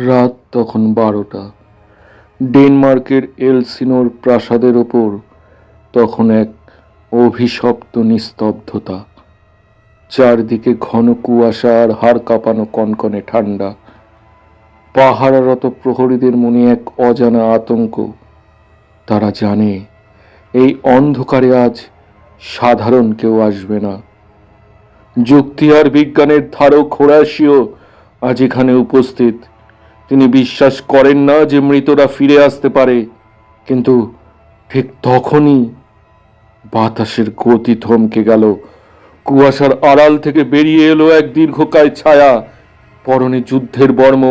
রাত তখন 12টা। ডেনমার্কের এলসিনোর প্রাসাদের ওপর তখন এক অভিশপ্ত নিস্তব্ধতা। চারদিকে ঘন কুয়াশা আর হাড় কাঁপানো কনকনে ঠান্ডা। পাহারারত প্রহরীদের মনে এক অজানা আতঙ্ক। তারা জানে এই অন্ধকারে আজ সাধারণ কেউ আসবে না। যুক্তি আর বিজ্ঞানের ধারক হোরাসিও আজ এখানে উপস্থিত। তিনি বিশ্বাস করেন না যে মৃতরা ফিরে আসতে পারে, কিন্তু ঠিক তখনই বাতাসের গতি থমকে গেল। কুয়াশার আড়াল থেকে বেরিয়ে এলো এক দীর্ঘকায় ছায়া, পরনে যুদ্ধের বর্ম,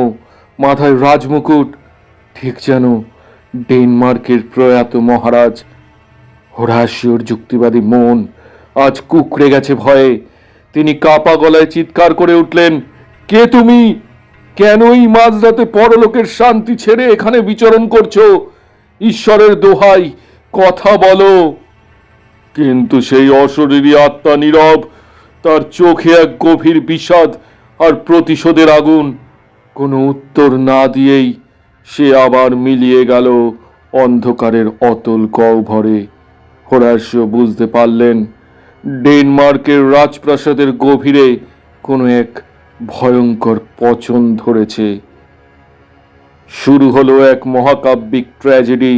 মাথায় রাজমুকুট, ঠিক যেন ডেনমার্কের প্রয়াত মহারাজ। হোরাসিওর যুক্তিবাদী মন আজ কুঁকড়ে গেছে ভয়ে। তিনি কাপা গলায় চিৎকার করে উঠলেন, কে তুমি? কেনই মাঝরাতে পরলোকের শান্তি ছেড়ে এখানে বিচরণ করছো? ঈশ্বরের দোহাই, কথা বলো। কিন্তু সেই অশরীরী আত্মা নীরব। তার চোখে এক গভীর বিষাদ আর প্রতিশোধের আগুন। কোনো উত্তর না দিয়েই সে আবার মিলিয়ে গেল অন্ধকারের অতল গহ্বরে। হোরাসিও বুঝতে পারলেন, ডেনমার্কের রাজপ্রাসাদের গভীরে কোনো এক ভয়ঙ্কর পচন ধরেছে। শুরু হলো এক মহাকাব্যিক ট্র্যাজেডি,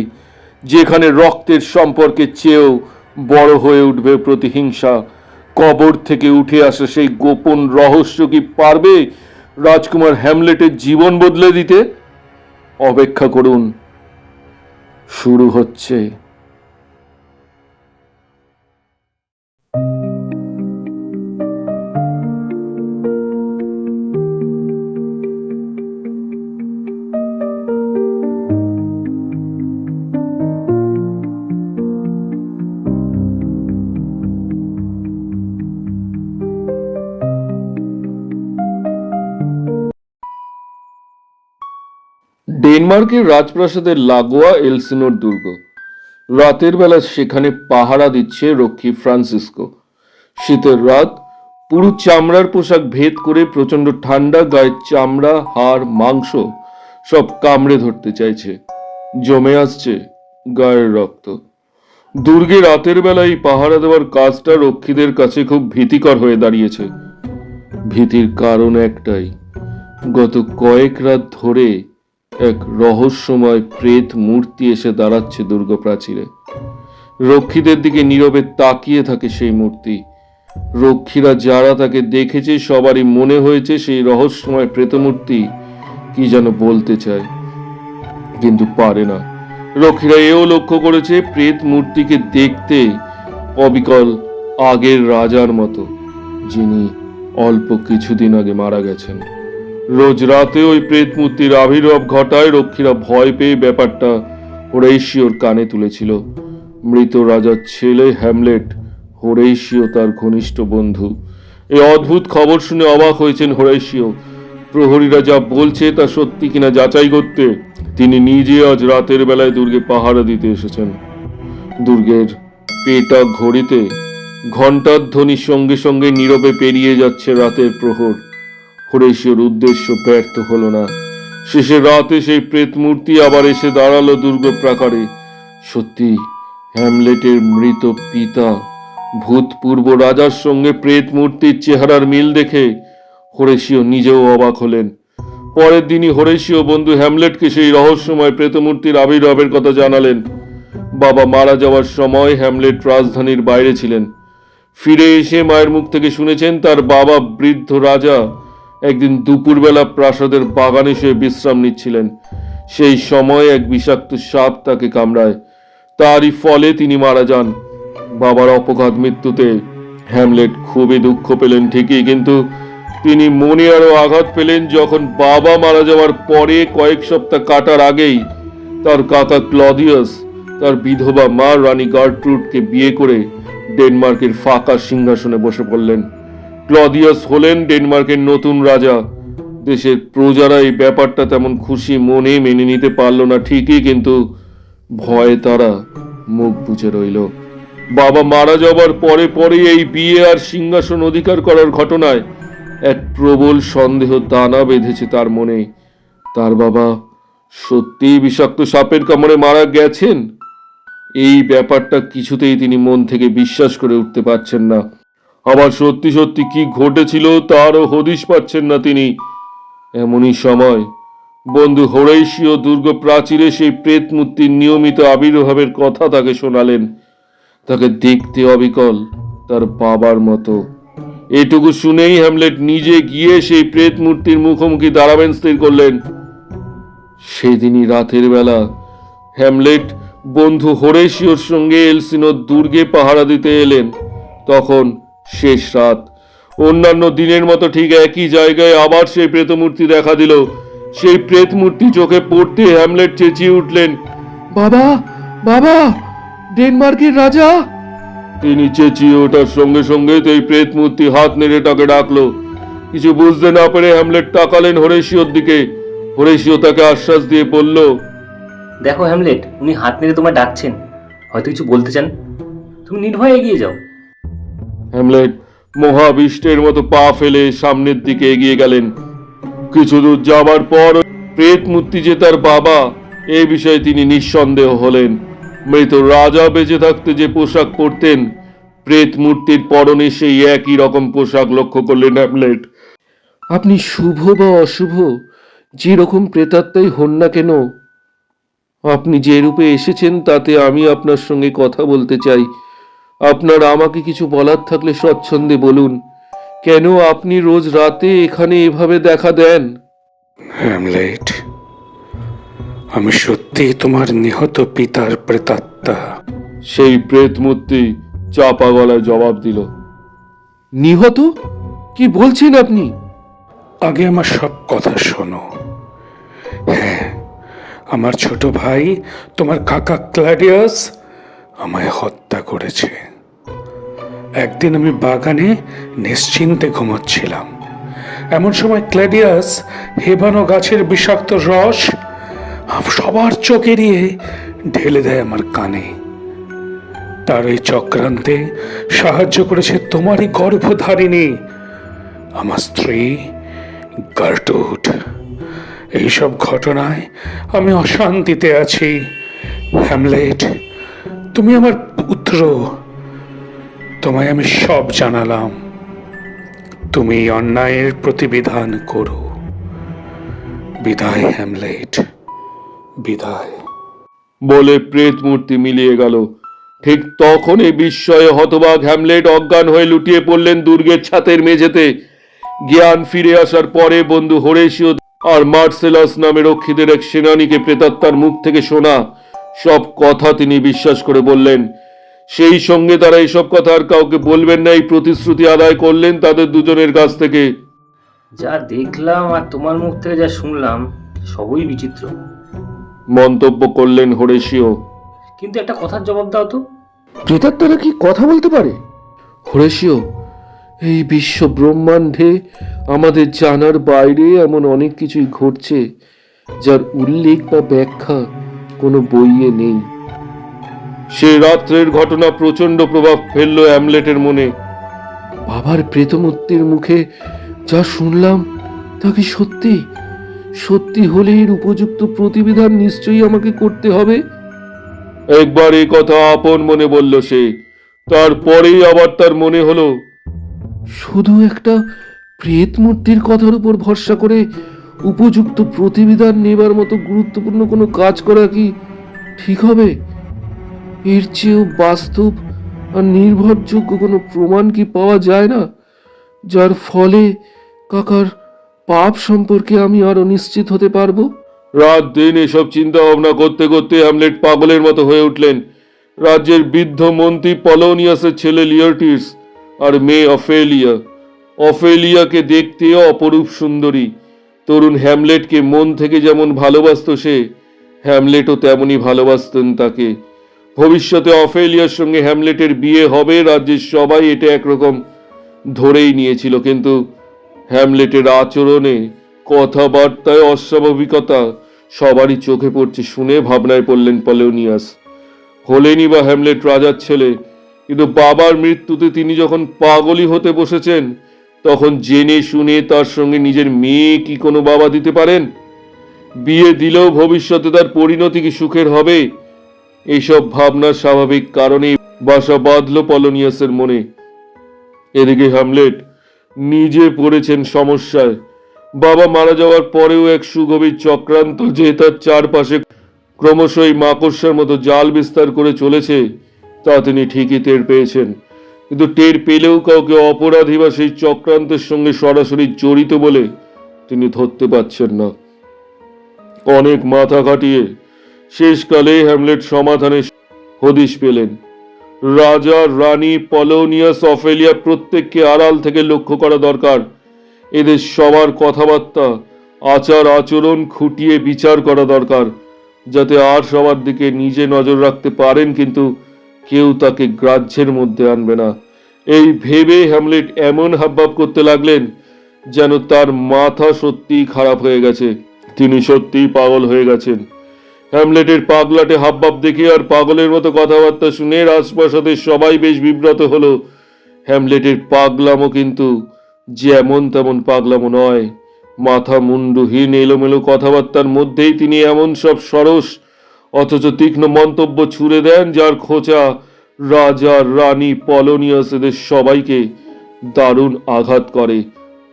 যেখানে রক্তের সম্পর্কের চেয়েও বড় হয়ে উঠবে প্রতিহিংসা। কবর থেকে উঠে আসা সেই গোপন রহস্য কি পারবে রাজকুমার হ্যামলেটের জীবন বদলে দিতে? অপেক্ষা করুন, শুরু হচ্ছে। ডেনমার্কের রাজপ্রাসাদের লাগোয়া এলসিনোর দুর্গ। রাতের বেলা সেখানে পাহারা দিচ্ছে রক্ষী ফ্রান্সিসকো। শীতের রাত, পুরো চামড়ার পোশাক ভেদ করে প্রচন্ড ঠান্ডা, গায়ের চামড়া, হাড়, মাংস সব কামড়ে ধরতে চাইছে। জমে আসছে গায়ের রক্ত। দুর্গে রাতের বেলায় পাহারা দেওয়ার কাজটা রক্ষীদের কাছে খুব ভীতিকর হয়ে দাঁড়িয়েছে। ভীতির কারণ একটাই, গত কয়েক রাত ধরে এক রহস্যময় প্রেত মূর্তি এসে দাঁড়াচ্ছে দুর্গ প্রাচীরে। রক্ষীদের দিকে নীরবে তাকিয়ে থাকে সেই মূর্তি। রক্ষীরা যারা তাকে দেখেছে সবারই মনে হয়েছে সেই রহস্যময় প্রেতমূর্তি কি যেন বলতে চায়, কিন্তু পারে না। রক্ষীরা এও লক্ষ্য করেছে প্রেত মূর্তিকে দেখতে অবিকল আগের রাজার মতো, যিনি অল্প কিছুদিন আগে মারা গেছেন। রোজ রাতে ওই প্রেত মূর্তির আবির্ভাব ঘটায় রক্ষীরা ভয় পেয়ে ব্যাপারটা হোরেশিওর কানে তুলেছিল। মৃত রাজার ছেলে হ্যামলেট, হোরেশিও তার ঘনিষ্ঠ বন্ধু। এই অদ্ভুত খবর শুনে অবাক হয়েছেন হোরেশিও। প্রহরীরা যা বলছে তা সত্যি কিনা যাচাই করতে তিনি নিজে আজ রাতের বেলায় দুর্গে পাহারা দিতে এসেছেন। দুর্গের পেটা ঘড়িতে ঘণ্টার ধ্বনির সঙ্গে সঙ্গে নীরবে পেরিয়ে যাচ্ছে রাতের প্রহর। হোরেশিওর উদ্দেশ্য ব্যর্থ হলো না। শেষে রাতে সেই প্রেত মূর্তি আবার এসে দাঁড়ালো দুর্গ প্রাকারে। সত্যি হ্যামলেটের মৃত পিতা ভূতপূর্ব রাজার সঙ্গে প্রেত মূর্তির চেহারার মিল দেখে হোরেশিও নিজেও অবাক হলেন। পরের দিনই হোরেশিও বন্ধু হ্যামলেটকে সেই রহস্যময় প্রেতমূর্তির আবির্ভাবের কথা জানালেন। বাবা মারা যাওয়ার সময় হ্যামলেট রাজধানীর বাইরে ছিলেন। ফিরে এসে মায়ের মুখ থেকে শুনেছেন তার বাবা বৃদ্ধ রাজা একদিন দুপুরবেলা প্রাসাদের বাগানে শুয়ে বিশ্রাম নিচ্ছিলেন। সেই সময় এক বিষাক্ত সাপ তাকে কামড়ায়। তারই ফলে তিনি মারা যান। বাবার অপঘাত মৃত্যুতে হ্যামলেট খুবই দুঃখ পেলেন ঠিকই, কিন্তু তিনি মনে আরো আঘাত পেলেন যখন বাবা মারা যাওয়ার পরে কয়েক সপ্তাহ কাটার আগেই তার কাকা ক্লদিয়াস তার বিধবা মা রানী গার্ট্রুডকে বিয়ে করে ডেনমার্কের ফাঁকা সিংহাসনে বসে পড়লেন। ক্লদিয়াস হলেন ডেনমার্কের নতুন রাজা। দেশের প্রজারা এই ব্যাপারটা তেমন খুশি মনে মেনে নিতে পারল না ঠিকই, কিন্তু ভয়ে তারা মুখ বুজে রইল। বাবা মারা যাবার পরে পরে এই বিয়ে আর সিংহাসন অধিকার করার ঘটনায় এক প্রবল সন্দেহ দানা বেঁধেছে তার মনে। তার বাবা সত্যিই বিষাক্ত সাপের কামড়ে মারা গেছেন? এই ব্যাপারটা কিছুতেই তিনি মন থেকে বিশ্বাস করে উঠতে পারছেন না। আবার সত্যি সত্যি কি ঘটেছিল তারও হদিশ পাচ্ছেন না তিনি। এমনই সময় বন্ধু হোরেশীয় দুর্গ প্রাচীরে সেই প্রেত মূর্তির নিয়মিত আবির্ভাবের কথা তাকে শোনালেন। তাকে দেখতে অবিকল তার বাবার মতো। এটুকু শুনেই হ্যামলেট নিজে গিয়ে সেই প্রেত মূর্তির মুখোমুখি দাঁড়াবেন স্থির করলেন। সেদিনই রাতের বেলা হ্যামলেট বন্ধু হোরেশীয়র সঙ্গে এলসিনোর দুর্গে পাহারা দিতে এলেন। তখন শেষ রাত। অন্যান্য দিনের মতো ঠিক একই জায়গায় আবার সেই প্রেতমূর্তি দেখা দিল। সেই প্রেতমূর্তি চোখে পড়তে হ্যামলেট চেঁচিয়ে উঠলেন, বাবা, বাবা, ডেনমার্কের রাজা! তিনি চেঁচিয়ে ওঠার সঙ্গে সঙ্গে এই প্রেতমূর্তি হাত নেড়ে তাকে ডাকলো। কিছু বুঝতে না পেরে হ্যামলেট তাকালেন হোরেশীয়র দিকে। হোরেশীয় তাকে আশ্বাস দিয়ে বলল, দেখো হ্যামলেট, উনি হাত নেড়ে তোমায় ডাকছেন, হয়তো কিছু বলতে চান। তুমি নির্ভয়ে এগিয়ে যাও। হ্যামলেট মহাবিষ্টের মতো পা ফেলে সামনের দিকে এগিয়ে গেলেন। কিছু দূর যাবার পর প্রেত মূর্তি যে তার বাবা এই বিষয়ে তিনি নিঃসন্দেহ হলেন। মৃত রাজা বেঁচে থাকতে যে পোশাক পরতেন, প্রেত মূর্তির পরনে সেই একই রকম পোশাক লক্ষ্য করলেন হ্যামলেট। আপনি শুভ বা অশুভ যে রকম প্রেতাত্মাই হন না কেন, আপনি যে রূপে এসেছেন তাতে আমি আপনার সঙ্গে কথা বলতে চাই। আপনার আমাকে কিছু বলার থাকলে স্বচ্ছন্দে বলুন। কেন আপনি রোজ রাতে এখানে এভাবে দেখা দেন? হ্যামলেট, আমি সত্যি তোমার নিহত পিতার প্রেতাত্মা। সেই প্রেত মূর্তি চাপা গলায় জবাব দিল, নিহত? কি বলছেন আপনি? আগে আমার সব কথা শোনো। হ্যাঁ, আমার ছোট ভাই, তোমার কাকা ক্লাডিয়াস আমায় হত্যা করেছে। একদিন আমি বাগানে নিশ্চিন্তে ঘুমোচ্ছিলাম। এমন সময় ক্লাডিয়াস হেবানো গাছের বিষাক্ত রস সবার চোখ এড়িয়ে ঢেলে দেয় আমার কানে। তার এই চক্রান্তে সাহায্য করেছে তোমারই গর্ভধারিণী, আমার স্ত্রী গার্টুড। এইসব ঘটনায় আমি অশান্তিতে আছি। হ্যামলেট, তুমি আমার পুত্র, তোমায় আমি সব জানালাম। তুমি অন্যায়ের প্রতিবিধান করো। বিদায় হ্যামলেট, বিদায়। বলে প্রেত মূর্তি মিলিয়ে গেল। ঠিক তখন এই বিস্ময়ে হতবাক হ্যামলেট অজ্ঞান হয়ে লুটিয়ে পড়লেন দুর্গের ছাতের মেঝেতে। জ্ঞান ফিরে আসার পরে বন্ধু হোরেশীয় আর মার্সেলাস নামে রক্ষীদের এক সেনানীকে প্রেতাত্মার মুখ থেকে শোনা সব কথা তিনি বিশ্বাস করে বললেন। সেই সঙ্গে তারা এসব কথা আর কাউকে বলবেন না এই প্রতিশ্রুতি আদায় করলেন তাদের দুজনের কাছ থেকে। যা দেখলাম আর তোমার মুখ থেকে যা শুনলাম, সবই বিচিত্র। মন্তব্য করলেন হোরেশীয়। কিন্তু একটা কথার জবাব দাও তো। প্রেতাত্মারা কি কথা বলতে পারে? হোরেশীয়, এই বিশ্ব ব্রহ্মাণ্ডে আমাদের জানার বাইরে এমন অনেক কিছুই ঘটছে যার উল্লেখ বা ব্যাখ্যা কোনো বইয়ে নেই। সে রাত্রের ঘটনা প্রচন্ড প্রভাব ফেলল হ্যামলেটের মনে। বাবার প্রেতমূর্তির মুখে যা শুনলাম তা কি সত্যি? সত্যি হলে এর উপযুক্ত প্রতিবিধান নিশ্চয়ই আমাকে করতে হবে। একবার এই কথা আপন মনে বলল সে। তারপরেই আবার তার মনে হলো, শুধু একটা প্রেত মূর্তির কথার উপর ভরসা করে উপযুক্ত প্রতিবিধান নেবার মতো গুরুত্বপূর্ণ কোনো কাজ করা কি ঠিক হবে? এর চেয়েও বাস্তব আর নির্ভরযোগ্য কোনো প্রমাণ কি পাওয়া যায় না, যার ফলে কাকার পাপ সম্পর্কে আমি আরো নিশ্চিত হতে পারবো? রাত দিন এসব চিন্তা ভাবনা করতে করতে হ্যামলেট পাগলের মতো হয়ে উঠলেন। রাজ্যের বৃদ্ধ মন্ত্রী পলোনিয়াসের ছেলে লিয়ার্টিস আর মেয়ে অফেলিয়া। অফেলিয়াকে দেখতে অপরূপ সুন্দরী। তরুণ হ্যামলেটকে মন থেকে যেমন ভালোবাসত সে, হ্যামলেটও তেমনই ভালোবাসতেন তাকে। ভবিষ্যতে অফেলিয়ার সঙ্গে হ্যামলেটের বিয়ে হবে রাজ্যের সবাই এটা একরকম ধরেই নিয়েছিল। কিন্তু হ্যামলেটের আচরণে, কথাবার্তায় অস্বাভাবিকতা সবারই চোখে পড়ছে শুনে ভাবনায় পড়লেন পলোনিয়াস। হলেনই বা হ্যামলেট রাজার ছেলে, কিন্তু বাবার মৃত্যুতে তিনি যখন পাগলই হতে বসেছেন, তখন জেনে শুনে তার সঙ্গে নিজের মেয়ে কি কোনো বাবা দিতে পারেন? বিয়ে দিলেও ভবিষ্যতে তার পরিণতি কি সুখের হবে? এইসব ভাবনার স্বাভাবিক কারণেই বাসা বাঁধল পলোনিয়াসের মনে। এদিকে হ্যামলেট নিজে পড়েছেন সমস্যায়। বাবা মারা যাওয়ার পরেও এক সুগভীর চক্রান্ত যে তার চারপাশে ক্রমশই মাকড়সার মতো জাল বিস্তার করে চলেছে তা তিনি ঠিকই টের পেয়েছেন। কিন্তু টের পেলেও কাউকে অপরাধী বা সেই চক্রান্তের সঙ্গে সরাসরি জড়িত বলে তিনি ধরতে পারছেন না। অনেক মাথা খাটিয়ে শেষকালে হ্যামলেট সমাধানের হদিশ পেলেন। রাজা, রানী, পলোনিয়াস, অফেলিয়া প্রত্যেককে আড়াল থেকে লক্ষ্য করা দরকার। এদের সবার কথাবার্তা, আচার আচরণ খুঁটিয়ে বিচার করা দরকার, যাতে আর সবার দিকে নিজে নজর রাখতে পারেন কিন্তু কেউ তাকে গ্রাহ্যের মধ্যে আনবে না। এই ভেবে হ্যামলেট এমন হাবভাব করতে লাগলেন যেন তার মাথা সত্যিই খারাপ হয়ে গেছে, তিনি সত্যিই পাগল হয়ে গেছেন। হ্যামলেটের পাগলাটে হাবভাব দেখে আর পাগলের মতো কথাবার্তা শুনে রাজপ্রাসাদের সবাই বেশ বিব্রত হলো। হ্যামলেটের পাগলামো কিন্তু যেমন তেমন পাগলামো নয়। মাথা মুন্ডুহীন এলোমেলো কথাবার্তার মধ্যেই তিনি এমন সব সরস অথচ তীক্ষ্ণ মন্তব্য ছুড়ে দেন যার খোঁচা রাজা, রানী, পলোনিয়াস এদের সবাইকে দারুণ আঘাত করে।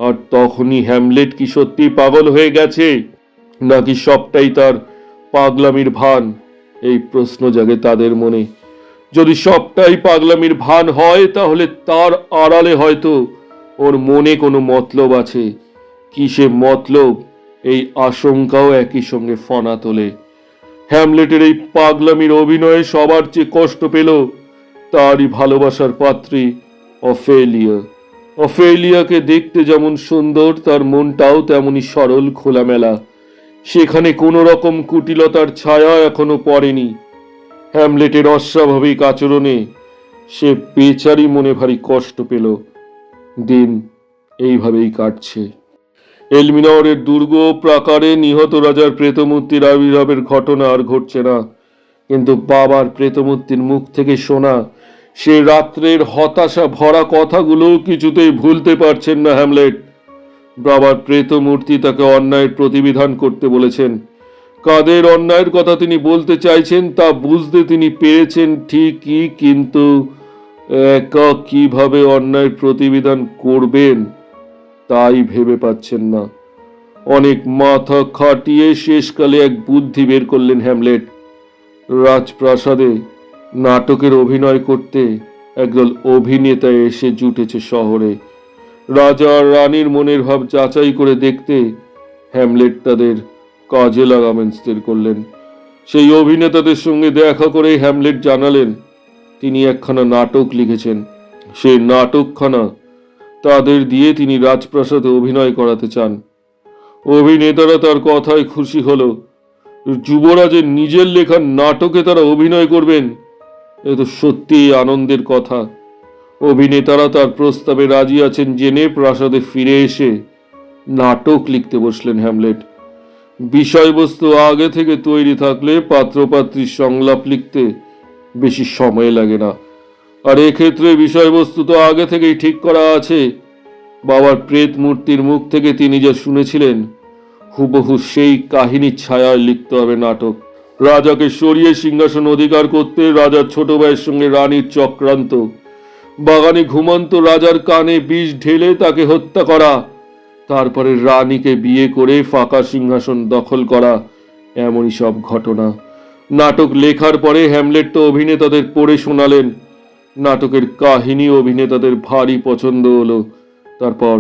আর তখনই হ্যামলেট কি সত্যি পাগল হয়ে গেছে, নাকি সবটাই তার পাগলামির ভান? এই প্রশ্ন জাগে তাদের মনে। যদি সবটাই পাগলামির ভান হয় তাহলে তার আড়ালে হয়তো ওর মনে কোনো মতলব আছে। কি সে মতলব, এই আশঙ্কাও একই সঙ্গে ফনা তোলে। হ্যামলেটের এই পাগলামির অভিনয়ে সবার চেয়ে কষ্ট পেল তারই ভালোবাসার পাত্রী অফেলিয়া। অফেলিয়াকে দেখতে যেমন সুন্দর, তার মনটাও তেমনই সরল খোলামেলা। সেখানে কোনো রকম কুটিলতার ছায়া এখনো পড়েনি। হ্যামলেটের অস্বাভাবিক আচরণে সে বেচারি মনে ভারী কষ্ট পেল। দিন এইভাবেই কাটছে। এলমিনরের দুর্গ প্রাকারে নিহত রাজার প্রেতমূর্তির আবির্ভাবের ঘটনা আর ঘটছে না, কিন্তু বাবার প্রেতমূর্তির মুখ থেকে শোনা সে রাত্রের হতাশা ভরা কথাগুলো কিছুতেই ভুলতে পারছেন না হ্যামলেট। বাবার প্রেতমূর্তি তাকে অন্যায়ের প্রতিবিধান করতে বলেছেন। কাদের অন্যায়ের কথা তিনি বলতে চাইছেন তা বুঝতে তিনি পেরেছেন ঠিকই, কিন্তু একা কিভাবে অন্যায়ের প্রতিবিধান করবেন তাই ভেবে পাচ্ছেন না। অনেক মাথা খাটিয়ে শেষকালে এক বুদ্ধি বের করলেন হ্যামলেট। রাজপ্রাসাদে নাটকের অভিনয় করতে একদল অভিনেতা এসে জুটেছে শহরে। রাজা আর রানীর মনের ভাব যাচাই করে দেখতে হ্যামলেট তাদের কাজে লাগাবেন স্থির করলেন। সেই অভিনেতাদের সঙ্গে দেখা করে হ্যামলেট জানালেন তিনি একখানা নাটক লিখেছেন। সেই নাটকখানা তাদের দিয়ে তিনি রাজপ্রাসাদে অভিনয় করাতে চান। অভিনেতারা তার কথায় খুশি হলো। যুবরাজের নিজের লেখা নাটকে তারা অভিনয় করবেন, এ তো সত্যিই আনন্দের কথা। অভিনেতারা তার প্রস্তাবে রাজি আছেন জেনে প্রাসাদে ফিরে এসে নাটক লিখতে বসলেন হ্যামলেট। বিষয়বস্তু আগে থেকে তৈরি থাকলে পাত্রপাত্রীর সংলাপ লিখতে বেশি সময় লাগে না। আর এক্ষেত্রে বিষয়বস্তু তো আগে থেকেই ঠিক করা আছে। বাবার প্রেত মূর্তির মুখ থেকে তিনি যা শুনেছিলেন হুবহু সেই কাহিনীর ছায়ায় লিখতে হবে নাটক। রাজাকে সরিয়ে সিংহাসন অধিকার করতে রাজার ছোট ভাইয়ের সঙ্গে রানীর চক্রান্ত, বাগানে ঘুমন্ত রাজার কানে বিষ ঢেলে তাকে হত্যা করা, তারপরে রানীকে বিয়ে করে ফাঁকা সিংহাসন দখল করা, এমনই সব ঘটনা। নাটক লেখার পরে হ্যামলেট তো অভিনেতাদের পড়ে শোনালেন। নাটকের কাহিনী অভিনেতাদের ভারী পছন্দ হলো। তারপর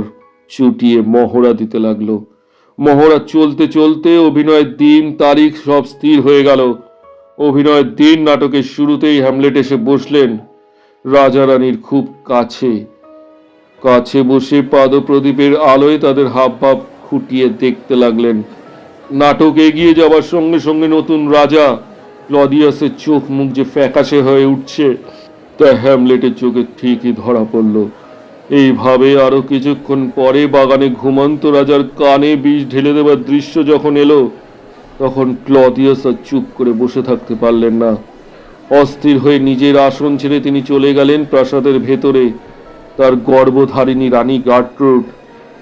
চুটিয়ে মহড়া দিতে লাগলো। মহড়া চলতে চলতে অভিনয়ের দিন তারিখ সব স্থির হয়ে গেল। অভিনয়ের দিন নাটকের শুরুতেই হ্যামলেট এসে বসলেন রাজা রানীর খুব কাছে। কাছে বসে পাদপ্রদীপের আলোয় তাদের হাবভাব খুঁটিয়ে দেখতে লাগলেন। নাটক এগিয়ে যাওয়ার সঙ্গে সঙ্গে নতুন রাজা ক্লডিয়াসের চোখ মুখ যে ফ্যাকাশে হয়ে উঠছে তা হ্যামলেটের চোখে ঠিকই ধরা পড়ল। এইভাবে আরো কিছুক্ষণ পরে বাগানে ঘুমন্ত রাজার কানে বিষ ঢেলে দেবার দৃশ্য যখন এলো তখন ক্লডিয়াস আর চুপ করে বসে থাকতে পারলেন না। অস্থির হয়ে নিজের আসন ছেড়ে তিনি চলে গেলেন প্রাসাদের ভেতরে। তার গর্ভধারিণী রানী গার্ট্রুড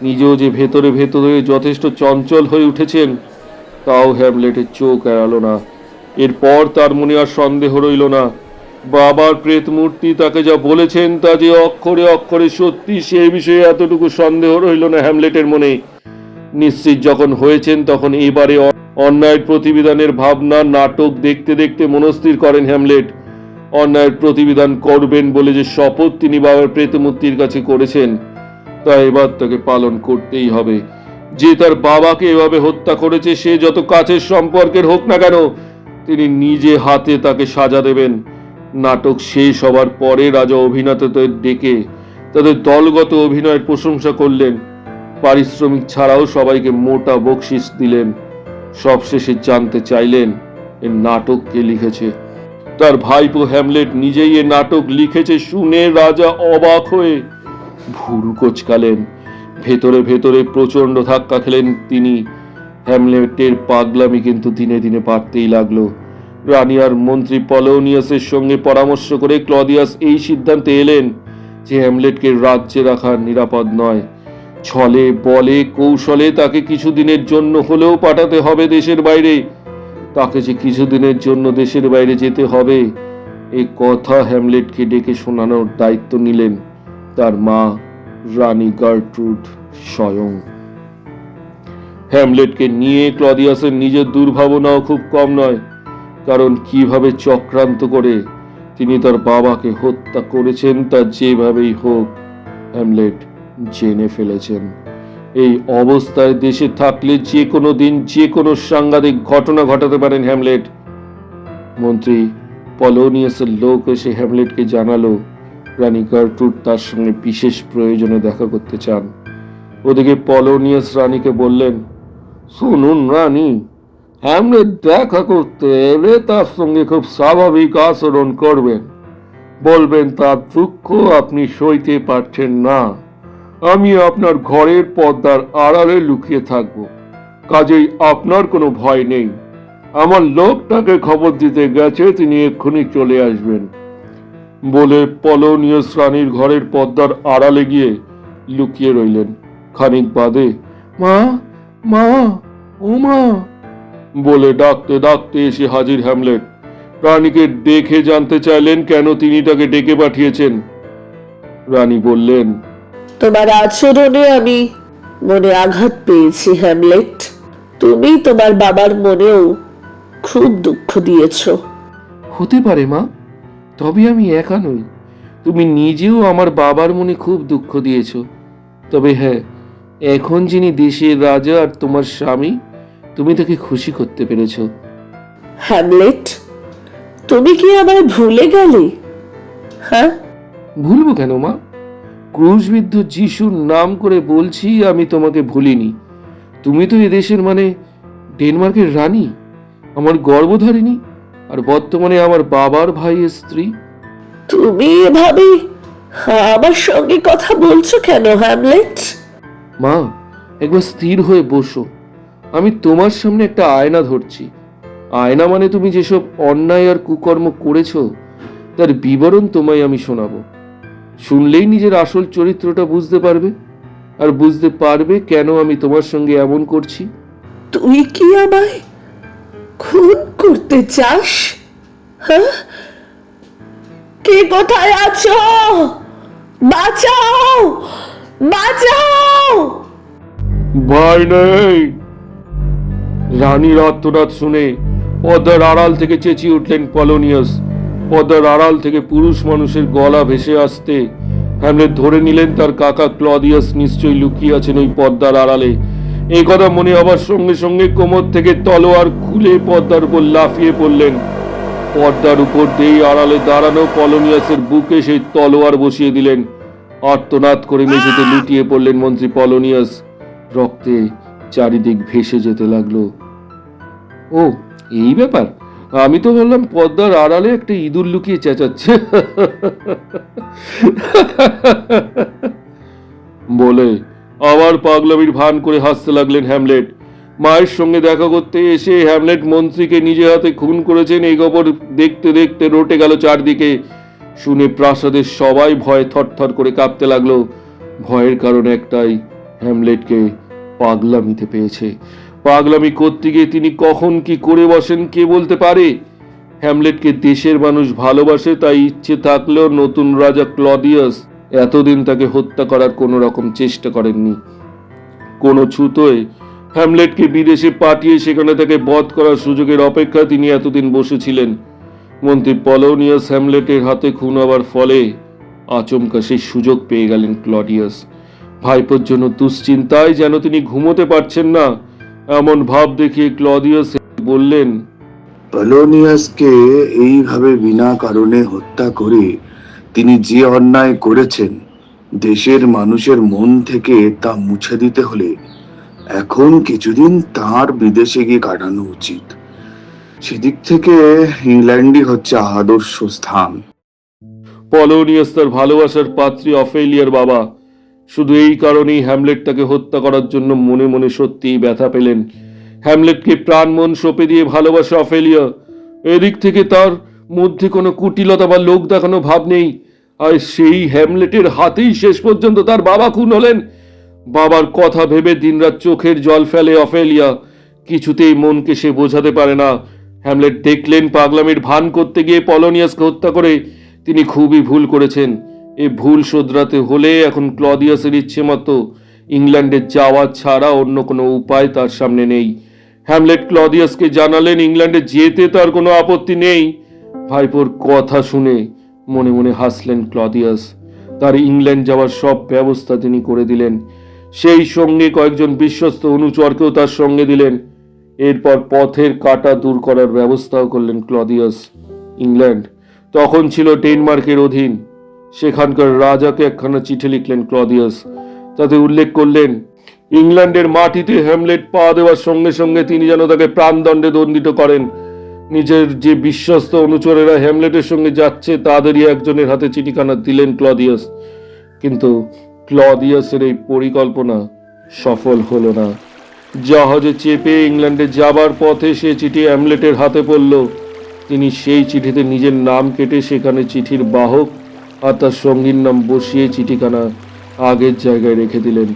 নিজেও যে ভেতরে ভেতরে যথেষ্ট চঞ্চল হয়ে উঠেছেন তাও হ্যামলেটের চোখ এড়ালো না। এরপর তার মনে আর সন্দেহ রইল না। বাবার প্রেত মূর্তি তাকে যা বলেছেন তা যে অক্ষরে অক্ষরে সত্যি, সে বিষয়ে এতটুকু সন্দেহ রইল না হ্যামলেটের মনে। নিশ্চিত যখন হয়েছেন তখন এবারে অন্যায়ের প্রতিবিধানের ভাবনা নাটক দেখতে দেখতে মনস্থির করেন হ্যামলেট। অন্যায়ের প্রতিবিধান করবেন বলে যে শপথ তিনি বাবার প্রেতমূর্তির কাছে করেছেন, তা এবার তাকে পালন করতেই হবে। যে তার বাবাকে এভাবে হত্যা করেছে, সে যত কাছের সম্পর্কের হোক না কেন, তিনি নিজে হাতে তাকে সাজা দেবেন। নাটক শেষ হবার পরে রাজা অভিনেতাদের ডেকে তাদের দলগত অভিনয়ের প্রশংসা করলেন। পারিশ্রমিক ছাড়াও সবাইকে মোটা বকশিশ দিলেন। সবশেষে জানতে চাইলেন এ নাটক কে লিখেছে। তার ভাইপো হ্যামলেট নিজেই এ নাটক লিখেছে শুনে রাজা অবাক হয়ে ভুরু কোচকালেন। ভেতরে ভেতরে প্রচন্ড ধাক্কা খেলেন তিনি। হ্যামলেটের পাগলামি কিন্তু দিনে দিনে বাড়তেই লাগলো। রানী আর মন্ত্রী পলোনিয়াসের সঙ্গে পরামর্শ করে ক্লদিয়াস এই সিদ্ধান্তে এলেন যে হ্যামলেটকে রাজ্যে রাখা নিরাপদ নয়। ছলে বলে কৌশলে তাকে কিছুদিনের জন্য হলেও পাঠাতে হবে দেশের বাইরে। তাকে যে কিছুদিনের জন্য দেশের বাইরে যেতে হবে, এই কথা হ্যামলেটকে ডেকে শোনানোর দায়িত্ব নিলেন তার মা রানী গার্ট্রুড স্বয়ং। হ্যামলেটকে নিয়ে ক্লদিয়াসের নিজের দুর্ভাবনাও খুব কম নয়, কারণ কিভাবে চক্রান্ত করে তিনি তার বাবাকে হত্যা করেছেন তা যেভাবেই হোক হ্যামলেট জেনে ফেলেছেন। এই অবস্থায় দেশে থাকলে যে কোনো দিন যে কোনো সাংঘাতিক ঘটনা ঘটাতে পারেন হ্যামলেট। মন্ত্রী পলোনিয়াসের লোক এসে হ্যামলেটকে জানালো রানী গার্ট্রুড তার সঙ্গে বিশেষ প্রয়োজনে দেখা করতে চান। ওদিকে পলোনিয়াস রানীকে বললেন, শুনুন রানী, হ্যামলেট দেখা করতে এলে তার সঙ্গে খুব স্বাভাবিক আচরণ করবেন। বলবেন তার দুঃখ আপনি সইতে পারছেন না। আমি আপনার ঘরের পর্দার আড়ালে লুকিয়ে থাকব, কাজেই আপনার কোনো ভয় নেই। আমার লোকটাকে খবর দিতে গেছে, তিনি এক্ষুনি চলে আসবেন। বলে পলোনিয়াস রানীর ঘরের পর্দার আড়ালে গিয়ে লুকিয়ে রইলেন। খানিক বাদে মা মা ও মা বলে ডাকতে ডাকতে এসে হাজির হ্যামলেট। রানীকে দেখে জানতে চাইলেন কেন তিনি তাকে ডেকে পাঠিয়েছেন। রানী বললেন, তোমার আচরণে আমি মনে আঘাত পেয়েছি হ্যামলেট। তুমি তোমার বাবার মনেও খুব দুঃখ দিয়েছো। হতে পারে মা, তবে আমি একা নই। তুমি নিজেও আমার বাবার মনে খুব দুঃখ দিয়েছ। তবে হ্যাঁ, এখন যিনি দেশের রাজা আর তোমার স্বামী, তুমি তাকে খুশি করতে পেরেছ। হ্যামলেট, তুমি কি আমায় ভুলে গেলে? হ্যাঁ, ভুলবো কেন মা? ক্রুশবিদ্ধ যিশুর নাম করে বলছি, আমি তোমাকে ভুলিনি। তুমি তো এদেশের মানে ডেনমার্কের রানী, আমার গর্ভধারিণী, আর বর্তমানে আমার বাবার ভাইয়ের স্ত্রী। তুমি এভাবে আমার সঙ্গে কথা বলছো কেন হ্যামলেট? মা, একবার স্থির হয়ে বসো। আমি তোমার সামনে একটা আয়না ধরছি। আয়না মানে তুমি যেসব অন্যায় আর কুকর্ম করেছো তার বিবরণ তোমায় আমি শোনাবো। শুনলেই নিজের আসল চরিত্রটা বুঝতে পারবে, আর বুঝতে পারবে কেন আমি তোমার সঙ্গে এমন করছি। তুই কি আমায় খুন করতে চাস? হ্যাঁ, কে কোথায় আছো? বাঁচাও, বাঁচাও! ভয় নেই। রানীর আত্মনাদ শুনে পর্দার আড়াল থেকে চেঁচিয়ে উঠলেন পলোনিয়াস। পর্দার আড়াল থেকে পুরুষ মানুষের গলা ভেসে আসতে হ্যামলেট ধরে নিলেন তার কাকা ক্লদিয়াস নিশ্চয়ই লুকিয়ে আছেন ওই পর্দার আড়ালে। এই কথা মনে হবার সঙ্গে সঙ্গে কোমর থেকে তলোয়ার খুলে পর্দার উপর লাফিয়ে পড়লেন। পর্দার উপর দিয়ে আড়ালে দাঁড়ানো পলোনিয়াসের বুকে সেই তলোয়ার বসিয়ে দিলেন। আর্তনাদ করে মেঝেতে লুটিয়ে পড়লেন মন্ত্রী পলোনিয়াস। রক্তে চারিদিক ভেসে যেতে লাগলো। ও, এই ব্যাপার? আমি তো বললাম পর্দার আড়ালে একটা ইঁদুর লুকিয়ে চেঁচাচ্ছে বলে আবার পাগলামির ভান করে হাসতে লাগলেন হ্যামলেট। মায়ের সঙ্গে দেখা করতে এসে হ্যামলেট মন্ত্রীকে নিজে হাতে খুন করেছেন এই খবর দেখতে দেখতে রটে গেল চারদিকে। শুনে প্রাসাদের সবাই ভয়ে থরথর করে কাঁপতে লাগলো। ভয়ের কারণ একটাই, হ্যামলেটকে পাগলামিতে পেয়েছে। পাগলামি করতে গিয়ে তিনি কখন কি করে বসেন কে বলতে পারে। হ্যামলেটকে দেশের মানুষ ভালোবাসে, তাই ইচ্ছে থাকলেও নতুন রাজা ক্লডিয়াস এতদিন তাকে হত্যা করার কোনো রকম চেষ্টা করেননি। কোনো ছুতোয় হ্যামলেটকে বিদেশে পাঠিয়ে সেখানে তাকে বধ করার সুযোগের অপেক্ষায় তিনি এতদিন বসেছিলেন। মন্ত্রী পলোনিয়াস হ্যামলেটের হাতে খুন হবার ফলে আচমকা সেই সুযোগ পেয়ে গেলেন ক্লডিয়াস। ভাইপোর জন্য দুশ্চিন্তায় যেন তিনি ঘুমোতে পারছেন না, এমন ভাব দেখিয়ে ক্লডিয়াস বললেন, পলোনিয়াসকে এইভাবে বিনা কারণে হত্যা করে তিনি যে অন্যায় করেছেন, দেশের মানুষের মন থেকে তা মুছে দিতে হলে এখন কিছুদিন তার বিদেশে গিয়ে কাটানো উচিত। সেদিক থেকে ইংল্যান্ডই হচ্ছে আদর্শ স্থান। পলোনিয়াস তার ভালোবাসার পাত্রী অফেলিয়ার বাবা। শুধু এই কারণেই হ্যামলেট তাকে হত্যা করার জন্য মনে মনে সত্যিই ব্যথা পেলেন। হ্যামলেটকে প্রাণ মন সঁপে দিয়ে ভালোবাসে অফেলিয়া। এদিক থেকে তার মধ্যে কোনো কুটিলতা বা লোক দেখানো ভাব নেই। আর সেই হ্যামলেটের হাতেই শেষ পর্যন্ত তার বাবা খুন হলেন। বাবার কথা ভেবে দিনরাত চোখের জল ফেলে অফেলিয়া। কিছুতেই মনকে সে বোঝাতে পারে না। হ্যামলেট দেখলেন পাগলামির ভান করতে গিয়ে পলোনিয়াসকে হত্যা করে তিনি খুবই ভুল করেছেন। এই ভুল শোধরাতে হলে এখন ক্লডিয়াসের ইচ্ছে মতো ইংল্যান্ডে যাওয়া ছাড়া অন্য কোনো উপায় তার সামনে নেই। হ্যামলেট ক্লডিয়াসকে জানালেন ইংল্যান্ডে যেতে তার কোনো আপত্তি নেই। ভাইপোর কথা শুনে মনে মনে হাসলেন ক্লডিয়াস। তার ইংল্যান্ড যাওয়ার সব ব্যবস্থা তিনি করে দিলেন। সেই সঙ্গে কয়েকজন বিশ্বস্ত অনুচরকেও তার সঙ্গে দিলেন। এরপর পথের কাঁটা দূর করার ব্যবস্থাও করলেন ক্লডিয়াস। ইংল্যান্ড তখন ছিল ডেনমার্কের অধীন। সেখানকার রাজাকে একখানা চিঠি লিখলেন ক্লডিয়াস। তাতে উল্লেখ করলেন ইংল্যান্ডের মাটিতে হ্যামলেট পা দেওয়ার সঙ্গে সঙ্গে তিনি যেন তাকে প্রাণদণ্ডে দণ্ডিত করেন। নিজের যে বিশ্বস্ত অনুচরেরা হ্যামলেটের সঙ্গে যাচ্ছে তাদেরই একজনের হাতে চিঠিখানা দিলেন ক্লডিয়াস। কিন্তু ক্লডিয়াসের এই পরিকল্পনা সফল হলো না। জাহাজে চেপে ইংল্যান্ডে যাবার পথে সে চিঠি হ্যামলেটের হাতে পড়ল। তিনি সেই চিঠিতে নিজের নাম কেটে সেখানে চিঠির বাহক আর তার সঙ্গীর নাম বসিয়ে চিঠিখানা আগের জায়গায় রেখে দিলেন।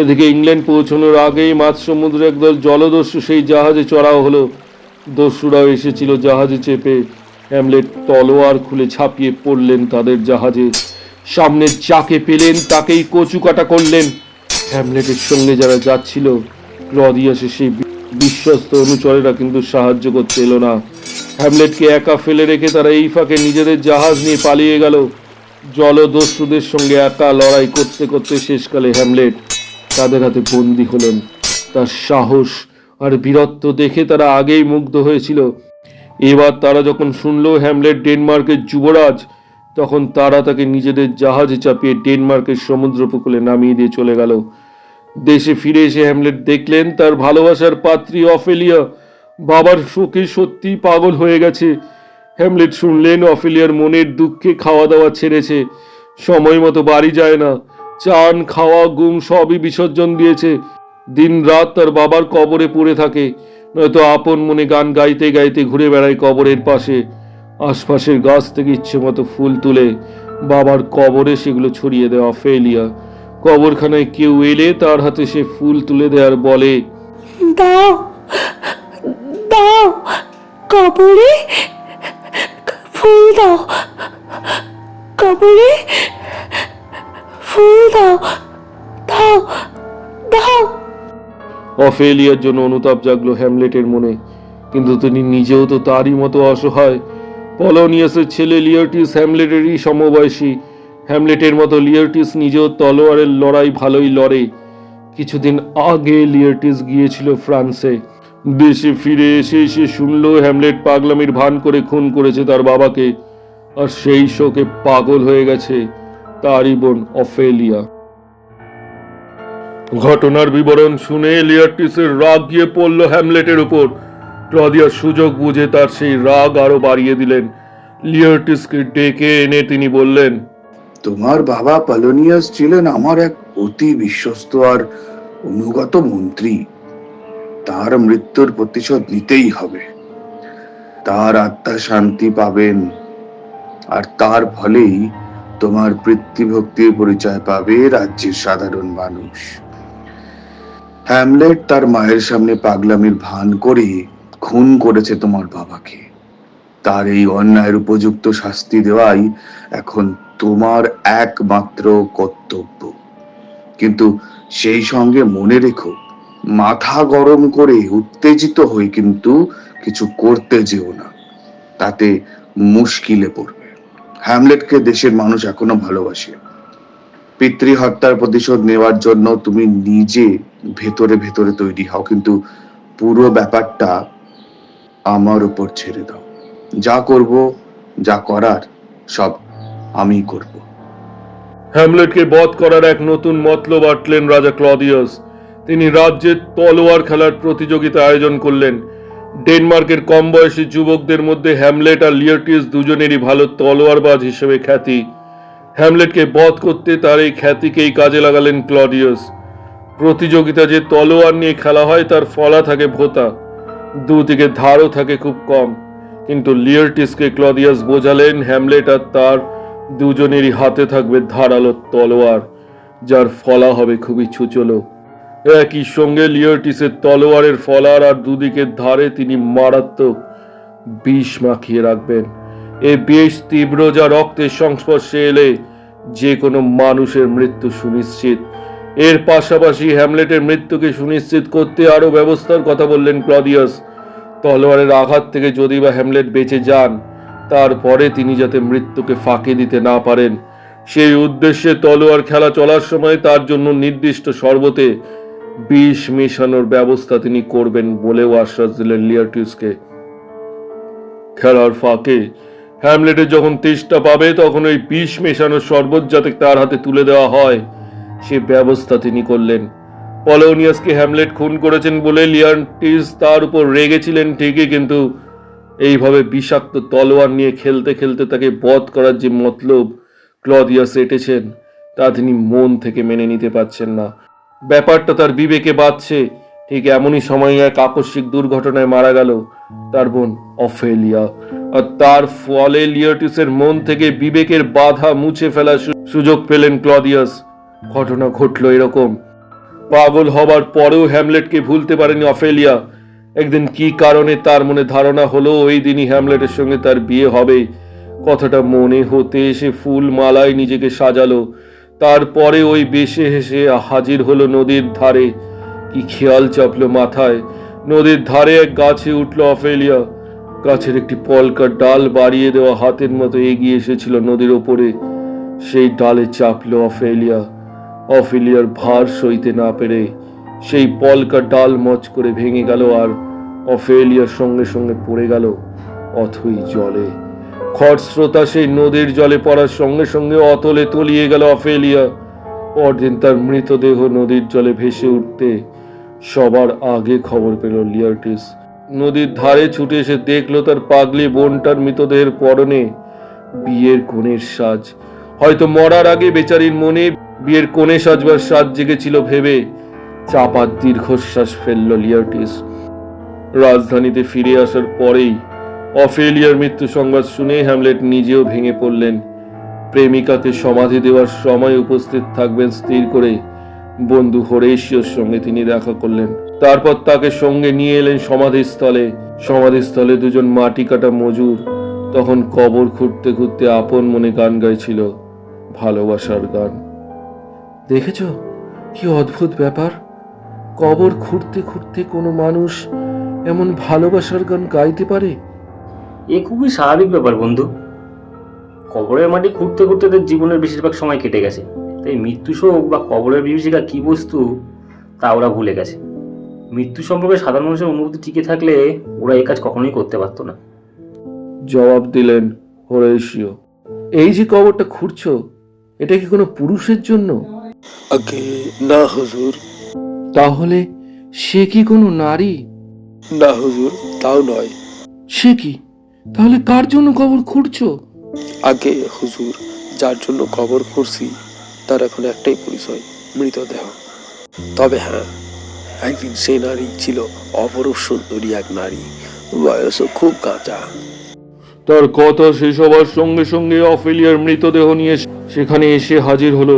এদিকে ইংল্যান্ড পৌঁছানোর আগেই মাঝ সমুদ্রে একদল জলদস্যু সেই জাহাজে চড়াও হলো। দস্যুরাও এসেছিল জাহাজে চেপে। হ্যামলেট তলোয়ার খুলে ঝাঁপিয়ে পড়লেন তাদের জাহাজে। সামনে যাকে পেলেন তাকেই কচুকাটা করলেন। হ্যামলেটের সঙ্গে যারা যাচ্ছিল ক্লডিয়াসের সেই বিশ্বস্ত অনুচরেরা কিন্তু সাহায্য করতে এলো না। হ্যামলেটকে একা ফেলে রেখে তারা এই ফাঁকে নিজেদের জাহাজ নিয়ে পালিয়ে গেল। জলদস্যুদের সঙ্গে একা লড়াই করতে করতে শেষকালে হ্যামলেট তাদের হাতে বন্দী হলেন। তার সাহস আর বীরত্ব দেখে তারা আগেই মুগ্ধ হয়েছিল। এবার তারা যখন শুনল হ্যামলেট ডেনমার্কের যুবরাজ, তখন তারা তাকে নিজেদের জাহাজে চাপিয়ে ডেনমার্কের সমুদ্র উপকূলে নামিয়ে দিয়ে চলে গেল। দেশে ফিরে এসে হ্যামলেট দেখলেন তার ভালোবাসার পাত্রী অফেলিয়া বাবার শোকে সত্যি পাগল হয়ে গেছে। হ্যামলেট শুনলেন অফেলিয়ার মনের দুঃখে খাওয়া দাওয়া ছেড়েছে, সময় মতো বাড়ি যায় না, চান খাওয়া ঘুম সবই বিসর্জন দিয়েছে। দিন রাত তার বাবার কবরে পড়ে থাকে, নয়তো আপন মনে গান গাইতে গাইতে ঘুরে বেড়ায় কবরের পাশে। আশপাশের গাছ থেকে ইচ্ছে মতো ফুল তুলে বাবার কবরে সেগুলো ছড়িয়ে দেওয়া অফেলিয়া। কবরখানায় কেউ এলে তার হাতে সে ফুল তুলে দেওয়ার বলে, দাও দাও, কবরে ফুল দাও, কবরে ফুল দাও, দাও দাও। অফেলিয়ার জন্য অনুতাপ জাগলো হ্যামলেটের মনে, কিন্তু তিনি নিজেও তো তারই মতো অসহায়। পলোনিয়াসের ছেলে লিয়ার্টিস হ্যামলেটেরই সমবয়সী। হ্যামলেটের মতো লিয়ার্টিস নিজেও তলোয়ারের লড়াই ভালোই লড়ে। কিছুদিন আগে লিয়ার্টিস গিয়েছিল ফ্রান্সে। দেশে ফিরে এসে সে শুনল হ্যামলেট পাগলামির ভান করে খুন করেছে তার বাবাকে, আর সেই শোকে পাগল হয়ে গেছে তারই বোন অফেলিয়া। ঘটনার বিবরণ শুনে লিয়ার্টিসের রাগ গিয়ে পড়ল হ্যামলেটের উপর। ক্লডিয়াস সুযোগ বুঝে তার সেই রাগ আরো বাড়িয়ে দিলেন। লিয়ার্টিসকে ডেকে এনে তিনি বললেন, তোমার বাবা পলোনিয়াস ছিলেন আমার এক অতি বিশ্বস্ত আর অনুগত মন্ত্রী। তার মৃত্যুর প্রতিশোধ নিতেই হবে। তার আত্মা শান্তি পাবেন, আর তার ফলেই তোমার পিতৃভক্তির পরিচয় পাবে রাজ্যের সাধারণ মানুষ। হ্যামলেট তার মায়ের সামনে পাগলামির ভান করে খুন করেছে তোমার বাবাকে। তার এই অন্যায়ের উপযুক্ত শাস্তি দেওয়াই এখন তোমার একমাত্র কর্তব্য। কিন্তু সেই সঙ্গে মনে রেখো, মাথা গরম করে উত্তেজিত হয়ে কিন্তু কিছু করতে যেও না, তাতে মুশকিলে পড়বে। হ্যামলেটকে দেশের মানুষ এখনো ভালোবাসে। পিতৃ হত্যার প্রতিশোধ নেওয়ার জন্য তুমি নিজে ভেতরে ভেতরে তৈরি হও, কিন্তু পুরো ব্যাপারটা আমার উপর ছেড়ে দাও। যা করব, যা করার সব আমি করব। হ্যামলেটকে বধ করার এক নতুন মতলব আঁটলেন রাজা ক্লদিয়াস। তিনি রাজ্যে তলোয়ার খেলার প্রতিযোগিতা আয়োজন করলেন। ডেনমার্কের কম বয়সী যুবকদের মধ্যে হ্যামলেট আর লিয়ার্টিস দুজনেরই ভালো তলোয়ারবাজ হিসেবে খ্যাতি। হ্যামলেটকে বধ করতে তার এই খ্যাতিকেই কাজে লাগালেন ক্লডিয়াস। প্রতিযোগিতা যে তলোয়ার নিয়ে খেলা হয় তার ফলা থাকে ভোঁতা, দুদিকে ধারও থাকে খুব কম। কিন্তু লিয়ার্টিসকে ক্লডিয়াস বোঝালেন হ্যামলেট আর তার দুজনেরই হাতে থাকবে ধারালো তলোয়ার, যার ফলা হবে খুবই ছুচলো। একই সঙ্গে লিয়ার্টিসের তলোয়ারের ফলার আর দুদিকের ধারে তিনি মারাত্মক বিষ মাখিয়ে রাখবেন। এই বিষ তীব্র, যা রক্তের সংস্পর্শে এলে যে কোনো মানুষের মৃত্যু সুনিশ্চিত। এর পাশাপাশি হ্যামলেটের মৃত্যুকে সুনিশ্চিত করতে আরো ব্যবস্থার কথা বললেন ক্লডিয়াস। তলোয়ারের আঘাত থেকে যদি বা হ্যামলেট বেঁচে যান, তারপরে তিনি যাতে মৃত্যুকে ফাঁকি দিতে না পারেন, সেই উদ্দেশ্যে তলোয়ার খেলা চলার সময় তার জন্য নির্দিষ্ট শরবতে বিষ মেশানোর ব্যবস্থা তিনি করবেন বলেও আশ্বাস দিলেন লিয়ার্টিসকে। খেলার ফাঁকে হ্যামলেটে যখন তেষ্টা পাবে, তখন ওই বিষ মেশানোর শরবত যাতে তার হাতে তুলে দেওয়া হয়, সে ব্যবস্থা তিনি করলেন। পলোনিয়াসকে হ্যামলেট খুন করেছেন বলে লিয়ার্টিস তার উপর রেগেছিলেন ঠিকই, কিন্তু এইভাবে বিষাক্ত তলোয়ার নিয়ে খেলতে খেলতে তাকে বধ করার যে মতলব ক্লডিয়াস এঁটেছেন, তা তিনি মন থেকে মেনে নিতে পারছেন না। ব্যাপারটা তার বিবেকে বাজছে। ঠিক এমনই সময় এক আকস্মিক দুর্ঘটনায় মারা গেল তার বোন অফেলিয়া, আর তার ফলে লিয়ার্টিসের মন থেকে বিবেকের বাধা মুছে ফেলার সুযোগ পেলেন ক্লডিয়াস। ঘটনা ঘটল এরকম: পাগল হবার পরেও হ্যামলেটকে ভুলতে পারেনি অফেলিয়া। একদিন কি কারণে তার মনে ধারণা হলো ওই দিনই হ্যামলেটের সঙ্গে তার বিয়ে হবে। কথাটা মনে হতে সে ফুল মালায় নিজেকে সাজালো। তারপরে ওই বেশে হেসে হাজির হলো নদীর ধারে। কি খেয়াল চাপলো মাথায়! নদীর ধারে এক গাছে উঠল অফেলিয়া। গাছের একটি পলকার ডাল বাড়িয়ে দেওয়া হাতের মতো এগিয়ে এসেছিল নদীর ওপরে। সেই ডালে চাপলো অফেলিয়া। অফেলিয়ার ভার সইতে না পেরে সেই পলকার ডাল মচ করে ভেঙে গেল, আর অফেলিয়ার সঙ্গে সঙ্গে পড়ে গেল অথই জলে। খরস্রোতা সেই নদীর জলে পড়ার সঙ্গে সঙ্গে অতলে তলিয়ে গেল অফেলিয়া। পরদিন তার মৃতদেহ নদীর জলে ভেসে উঠতে সবার আগে খবর পেল লিয়ার্টিস। নদীর ধারে ছুটে এসে দেখলো তার পাগলি বোনটার মৃতদেহের পরনে বিয়ের কনের সাজ। হয়তো মরার আগে বেচারির মনে বিয়ের কোণে সাজবার সাজ জেগেছিল ভেবে চাপা দীর্ঘশ্বাস ফেলল লিয়ার্টিস। রাজধানীতে ফিরে আসার পরেই অফেলিয়ার মৃত্যু সংবাদ শুনে হ্যামলেট নিজেও ভেঙে পড়লেন। প্রেমিকাকে সমাধি দেওয়ার সময় উপস্থিত থাকবেন স্থির করে বন্ধু হোরেশিওর সঙ্গে তিনি দেখা করলেন। তারপর তাকে সঙ্গে নিয়ে এলেন সমাধিস্থলে। সমাধিস্থলে দুজন মাটি কাটা মজুর তখন কবর খুঁড়তে খুঁড়তে আপন মনে গান গাইছিল, ভালোবাসার গান। দেখেছ কি অদ্ভুত ব্যাপার! কবর খুঁড়তে খুঁড়তে কোনো মানুষ এমন ভালোবাসার গান গাইতে পারে? এ খুবই স্বাভাবিক ব্যাপার বন্ধু। কবরের মাটি খুঁড়তে খুঁড়তে তাদের জীবনের বেশিরভাগ সময় কেটে গেছে, তাই মৃত্যু শোক বা কবরের বিভীষিকা কি বস্তু তা ওরা ভুলে গেছে। মৃত্যু সম্পর্কে সাধারণ মানুষের অনুভূতি টিকে থাকলে ওরা এই কাজ কখনোই করতে পারতো না। জবাব দিলেন হোরেশিও। এই যে কবরটা খুঁড়ছো, এটা কি কোনো পুরুষের জন্য? আগে না হুজুর। তাহলে সে কি কোনো নারী? না হুজুর, তাও নয়। সে কি? তাহলে কার জন্য কবর খুঁড়ছো? আগে হুজুর, যার জন্য কবর খুঁড়ছি তার এখন একটাই পরিচয়, মৃতদেহ। তবে হ্যাঁ, একদিন সেই নারী ছিল অপরূপ সুন্দরী এক নারী, বয়সও খুব কাঁচা। তার কথা শেষ হবার সঙ্গে সঙ্গে অফেলিয়ার মৃতদেহ নিয়ে সেখানে এসে হাজির হলো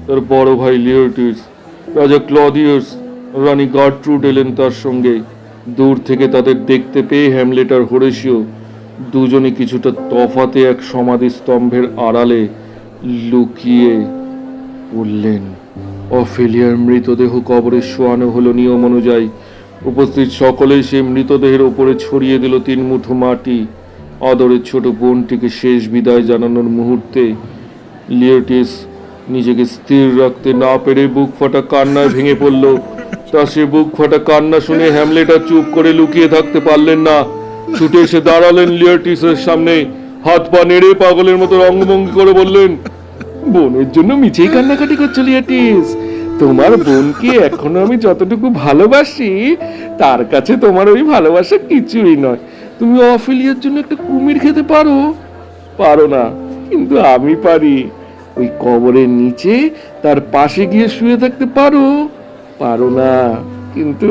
তার বড় ভাই লিয়ার্টিস। রাজা ক্লডিয়াস রানী গার্ট্রুড এলেন তার সঙ্গে। দূর থেকে তাদের দেখতে পেয়ে হ্যামলেট আর হোরেশিও দুজনে কিছুটা তফাতে এক সমাধিস্তম্ভের আড়ালে লুকিয়ে পড়লেন। অফেলিয়ার মৃতদেহ কবরে শোয়ানো হলো নিয়ম অনুযায়ী। উপস্থিত সকলেই সেই মৃতদেহের ওপরে ছড়িয়ে দিল 3 মুঠো মাটি। আদরের ছোট বোনটিকে শেষ বিদায় জানানোর মুহূর্তে লিওটিস নিজেকে স্থির রাখতে না পেরে বুক ফাটা কান্নায় ভেঙে পড়ল। তা সে বুক ফাটা কান্না শুনে হ্যামলেট আর চুপ করে লুকিয়ে থাকতে পারলেন না। ছুটে এসে দাঁড়ালেন লিওটিসের সামনে, হাত পা নেড়ে পাগলের মতো রঙ্গভঙ্গি করে বললেন, বোনের জন্য মিছেই কান্নাকাটি করছো লিওটিস? তোমার বোনকে এখনো আমি যতটুকু ভালোবাসি তার কাছে তোমার ওই ভালোবাসা কিছুই নয়। তুমি অফেলিয়ার জন্য একটা কুমির খেতে পারো? পারো না, কিন্তু আমি পারি। ওই কবরের নিচে তার পাশে গিয়ে শুয়ে থাকতে পারো? পারো না, কিন্তু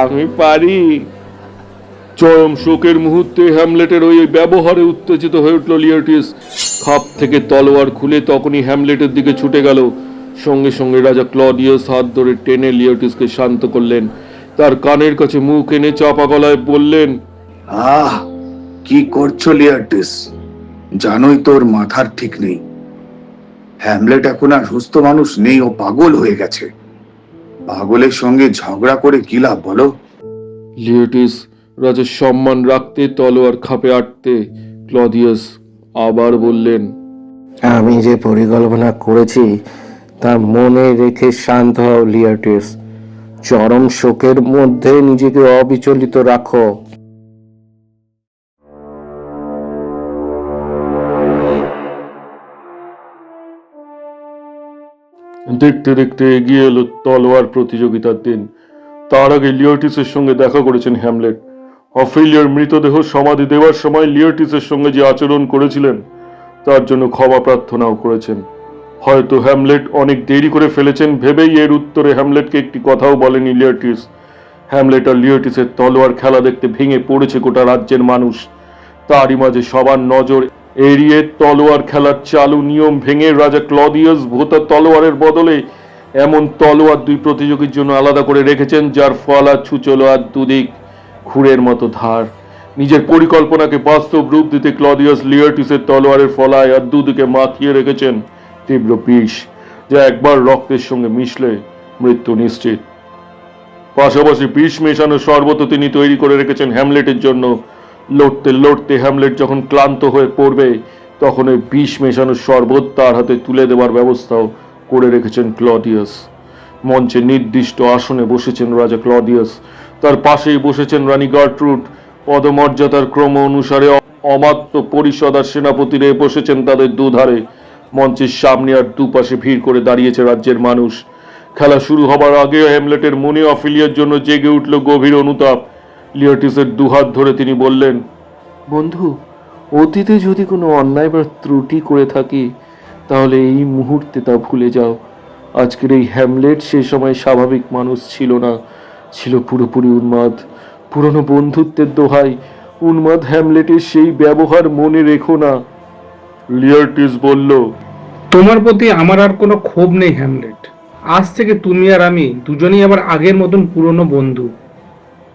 আমি পারি। চরম শোকের মুহূর্তে হ্যামলেটের ওই ব্যবহারে উত্তেজিত হয়ে উঠল লিওটিস। খাপ থেকে তলোয়ার খুলে তখনই হ্যামলেটের দিকে ছুটে গেল। সঙ্গে সঙ্গে রাজা ক্লডিয়াস হাত ধরে টেনে লিওটিসকে শান্ত করলেন। তার কানের কাছে মুখ এনে চাপা গলায় বললেন, আহ, কি করছো লিয়ার্টিস? জানোই তোর মাথার ঠিক নেই। হ্যামলেট এখন আর সুস্থ মানুষ নেই, ও পাগল হয়ে গেছে। পাগলের সঙ্গে ঝগড়া করে কি লাভ বলো? লিওটিস রাজার সম্মান রাখতে তলোয়ার খাপে আটতে ক্লডিয়াস আবার বললেন, আমি যে পরিকল্পনা করেছি তা মনে রেখে শান্ত হও লিওটিস। চরম শোকের মধ্যে নিজেকে অবিচলিত রাখো। দেখতে দেখতে এগিয়ে এলো তলোয়ার প্রতিযোগিতার দিন। তার আগে লিওটিসের সঙ্গে দেখা করেছেন হ্যামলেট। অফেলিয়ার মৃতদেহ সমাধি দেওয়ার সময় লিওটিসের সঙ্গে যে আচরণ করেছিলেন তার জন্য ক্ষমা প্রার্থনাও করেছেন। হয়তো হ্যামলেট অনেক দেরি করে ফেলেছেন ভেবেই এর উত্তরে হ্যামলেটকে একটি কথাও বলেনি লিওটিস। হ্যামলেট আর লিওটিসের তলোয়ার খেলা দেখতে ভেঙে পড়েছে গোটা রাজ্যের মানুষ। তারই মাঝে সবার নজর এড়িয়ে তলোয়ার খেলার চালু নিয়ম ভেঙে রাজা ক্লডিয়াস ভোতা তলোয়ারের বদলে এমন তলোয়ার 2 প্রতিযোগীর জন্য আলাদা করে রেখেছেন যার ফলা ছুচলো আর দুদিক খুরের মতো ধার। নিজের পরিকল্পনাকে বাস্তব রূপ দিতে ক্লডিয়াস লিওটিসের তলোয়ারের ফলায় আর দুদিকে মাখিয়ে রেখেছেন তীব্র বিষ, যা একবার রক্তের সঙ্গে মিশলে মৃত্যু নিশ্চিত। পাশাপাশি বিষ মেশানো শরবত তিনি তৈরি করে রেখেছেন হ্যামলেটের জন্য। লড়তে লড়তে হ্যামলেট যখন ক্লান্ত হয়ে পড়বে তখন ওই বিষ মেশানো শরবত তার হাতে তুলে দেওয়ার ব্যবস্থাও করে রেখেছেন ক্লডিয়াস। মঞ্চে নির্দিষ্ট আসনে বসেছেন রাজা ক্লডিয়াস। তার পাশেই বসেছেন রানী গার্ট্রুড। পদমর্যাদার ক্রম অনুসারে অমাত্য পরিষদ আর সেনাপতিরা বসেছেন তাদের দুধারে। মঞ্চের সামনে আর দুপাশে ভিড় করে দাঁড়িয়েছে রাজ্যের মানুষ। খেলা শুরু হবার আগে হ্যামলেটের মনে অফেলিয়ার জন্য জেগে উঠল গভীর অনুতাপ। লিওটিসের দুহাত ধরে তিনি বললেন, বন্ধু, অতীতে যদি কোনো অন্যায় বা ত্রুটি করে থাকি তাহলে এই মুহূর্তে তা ভুলে যাও। আজকের এই হ্যামলেট সে সময় স্বাভাবিক মানুষ ছিল না, ছিল পুরোপুরি উন্মাদ। পুরনো বন্ধুত্বের দোহাই, উন্মাদ হ্যামলেটের সেই ব্যবহার মনে রেখো না। লিওটিস বলল, তোমার প্রতি আমার আর কোনো ক্ষোভ নেই হ্যামলেট। আজ থেকে তুমি আর আমি দুজনেই আবার আগের মতন পুরনো বন্ধু।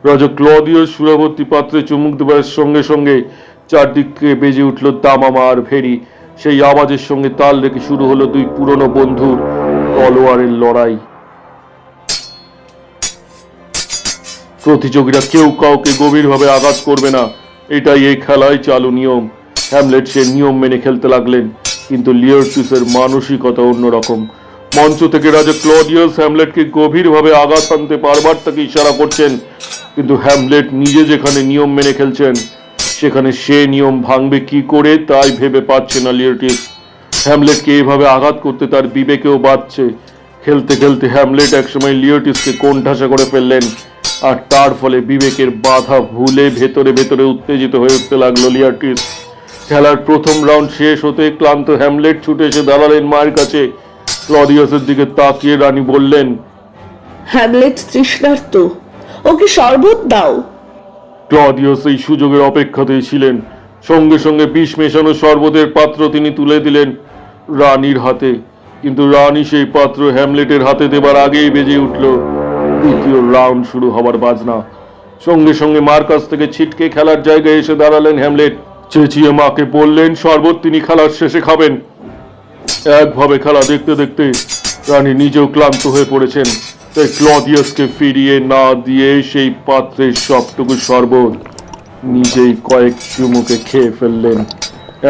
রাজা ক্লডিয়াস সুরাবর্তী পাত্রে চুমুক দেবার সঙ্গে সঙ্গে চারদিকে বেজে উঠল দামামা আর ভেরি। সেই আওয়াজের সঙ্গে তাল রেখে শুরু হলো 2 পুরনো বন্ধুর তলোয়ারের লড়াই। প্রতিযোগীরা কেউ কাউকে গভীরভাবে আঘাত করবে না, এটাই এই খেলায় চালু নিয়ম। হ্যামলেট সে নিয়ম মেনে খেলতে লাগলেন, কিন্তু লিওটিসের মানসিকতা অন্যরকম। মঞ্চ থেকে রাজা ক্লডিয়াস হ্যামলেটকে গভীরভাবে আঘাত আনতে বারবার তাকে ইশারা করছেন, কিন্তু হ্যামলেট নিজে যেখানে নিয়ম মেনে খেলছেন সেখানে সে নিয়ম ভাঙবে কি করে তাই ভেবে পাচ্ছে না লিওটিস। হ্যামলেটকে এভাবে আঘাত করতে তার বিবেকেও বাধছে। খেলতে খেলতে হ্যামলেট একসময় লিওটিসকে কোণঠাসা করে ফেললেন, আর তার ফলে বিবেকের বাধা ভুলে ভেতরে ভেতরে উত্তেজিত হয়ে উঠতে লাগলো লিওটিস। খেলার প্রথম রাউন্ড শেষ হতে ক্লান্ত হ্যামলেট ছুটে এসে দাঁড়ালেন মায়ের কাছে। ক্লডিয়াসের দিকে তাকিয়ে রানী বললেন, হ্যামলেট তৃষ্ণার্ত, ওকে শরবত দাও। ক্লডিয়াস এই সুযোগের অপেক্ষাতেই ছিলেন। সঙ্গে সঙ্গে বিষ মেশানো শরবতের পাত্র তিনি তুলে দিলেন রানীর হাতে, কিন্তু রানী সেই পাত্র হ্যামলেটের হাতে দেবার আগেই বেজে উঠল দ্বিতীয় রাউন্ড শুরু হবার বাজনা। সঙ্গে সঙ্গে মার কাছ থেকে ছিটকে খেলার জায়গায় এসে দাঁড়ালেন হ্যামলেট। চেঁচিয়ে মাকে বললেন শরবত তিনি খেলার শেষে খাবেন। একভাবে খেলা দেখতে দেখতে রানী নিজেও ক্লান্ত হয়ে পড়েছেন, তাই ক্লদিয়াসকে ফিরিয়ে না দিয়ে সেই পাত্রের সবটুকু শরবত নিজেই কয়েক চুমুকে খেয়ে ফেললেন।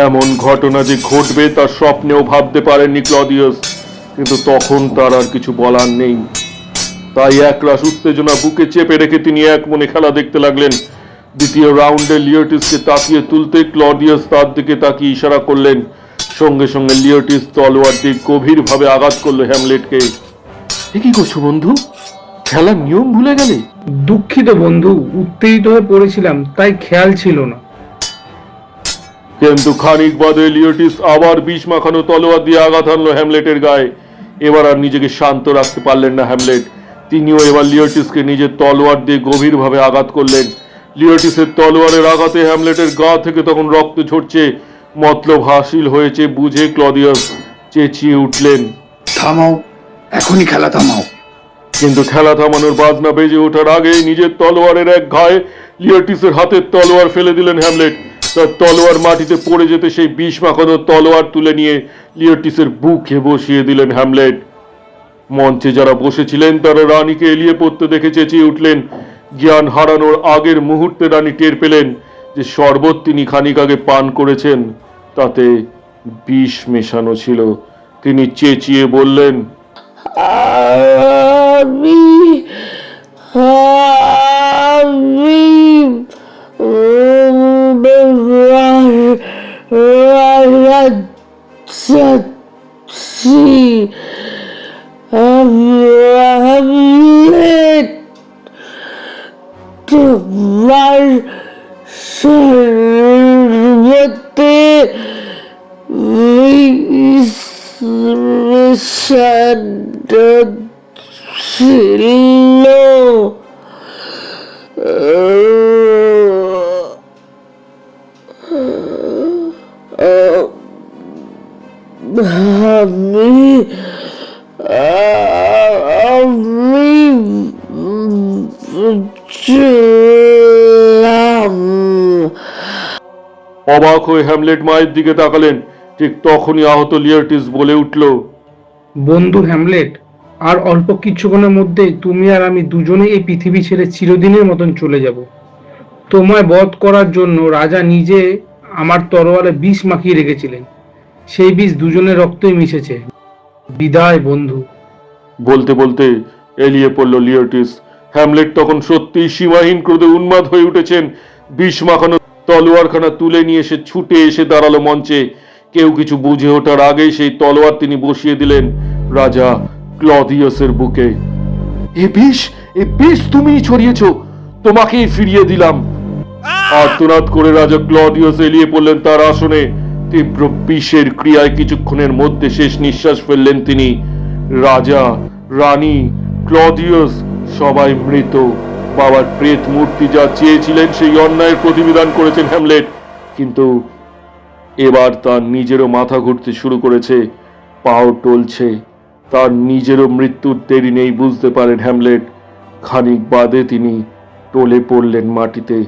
এমন ঘটনা যে ঘটবে তা স্বপ্নেও ভাবতে পারেননি ক্লদিয়াস, কিন্তু তখন তার আর কিছু বলার নেই। তাই একরাশ উত্তেজনা বুকে চেপে রেখে তিনি এক মনে খেলা দেখতে লাগলেন। দ্বিতীয় রাউন্ডে লিওটিসকে তাকিয়ে তুলতে ক্লদিয়াস তার দিকে তাকিয়ে ইশারা করলেন। সঙ্গে সঙ্গে লিওটিস তলোয়ার দিয়ে গভীরভাবে আঘাত করলো হ্যামলেটকে। এ কি করছো বন্ধু, খেলার নিয়ম ভুলে গেলে? দুঃখিত বন্ধু, উত্তেজিত হয়ে পড়েছিলাম, তাই খেয়াল ছিল না। কিন্তু খানিক বাদে লিওটিস আবার বিষ মাখানো তলোয়ার দিয়ে আঘাত হানলো হ্যামলেটের গায়ে। এবার আর নিজেকে শান্ত রাখতে পারলেন না হ্যামলেট। তিনিও এবার লিওটিসকে নিজের তলোয়ার দিয়ে গভীরভাবে আঘাত করলেন। লিওটিসের তলোয়ারের আঘাতে হ্যামলেটের গা থেকে তখন রক্ত ঝরছে। মতলব হাসিল হয়েছে বুঝে ক্লদিয়াস চেঁচিয়ে উঠলেন, থামাও, এখনই খেলা থামাও। কিন্তু খেলা থামানোর বাজনা বেজে ওঠার আগেই নিজের তলোয়ারের এক ঘায়ে লিওটিসের হাতের তলোয়ার ফেলে দিলেন হ্যামলেট। তার তলোয়ার মাটিতে পড়ে যেতে সেই বিষ মাখানো তলোয়ার তুলে নিয়ে লিওটিসের বুকে বসিয়ে দিলেন হ্যামলেট। মঞ্চে যারা বসেছিলেন তারা রানীকে এলিয়ে পড়তে দেখে চেঁচিয়ে উঠলেন। জ্ঞান হারানোর আগের মুহূর্তে রানী টের পেলেন যে শরবত তিনি খানিক আগে পান করেছেন তাতে বিষ মেশানো ছিল। তিনি চেঁচিয়ে বললেন, আমি আমি যাচ্ছি, হ্যামলেট, তোমার শরবতে মিশানো ছিল। আমি বুঝলাম। অবাক হয়ে হ্যামলেট মায়ের দিকে তাকালেন। ঠিক তখনই আহত লিওটিস বলে উঠল, বন্ধু হ্যামলেট, আর অল্প কিছুক্ষণের মধ্যেই তুমি আর আমি দুজনেই এই পৃথিবী ছেড়ে চিরদিনের মতন চলে যাব। তোমায় বধ করার জন্য রাজা নিজে আমার তরোয়ালে বিষ মাখিয়ে রেখেছিলেন। সেই বিষ দুজনের রক্তই মিশেছে। বিদায় বন্ধু। বলতে বলতে এলিয়ে পড়ল লিওটিস। হ্যামলেট তখন সত্যিই সীমাহীন ক্রোধে উন্মাদ হয়ে উঠেছেন। বিষ মাখানো তলোয়ারখানা তুলে নিয়ে সে ছুটে এসে দাঁড়ালো মঞ্চে। কেউ কিছু বুঝে ওঠার আগেই সেই তলোয়ার তিনি বসিয়ে দিলেন রাজা ক্লদিয়াসের বুকে। এ বিষ তুমিই ছড়িয়েছ, তোমাকেই ফিরিয়ে দিলাম। আর্তনাদ করে রাজা ক্লদিয়াস এলিয়ে পড়লেন তার আসনে। তীব্র বিষের ক্রিয়ায় কিছুক্ষণের মধ্যে শেষ নিঃশ্বাস ফেললেন তিনি। রাজা, রানী, ক্লদিয়াস সবাই মৃত। বাবার প্রেত মূর্তি যা চেয়েছিলেন সেই অন্যায়ের প্রতিবিধান করেছেন হ্যামলেট। কিন্তু এবার তার নিজেরও মাথা ঘুরতে শুরু করেছে, পাও টলছে। তার নিজেরও মৃত্যুর দেরি নেই বুঝতে পারেন হ্যামলেট। খানিক বাদে তিনি টলে পড়লেন মাটিতে।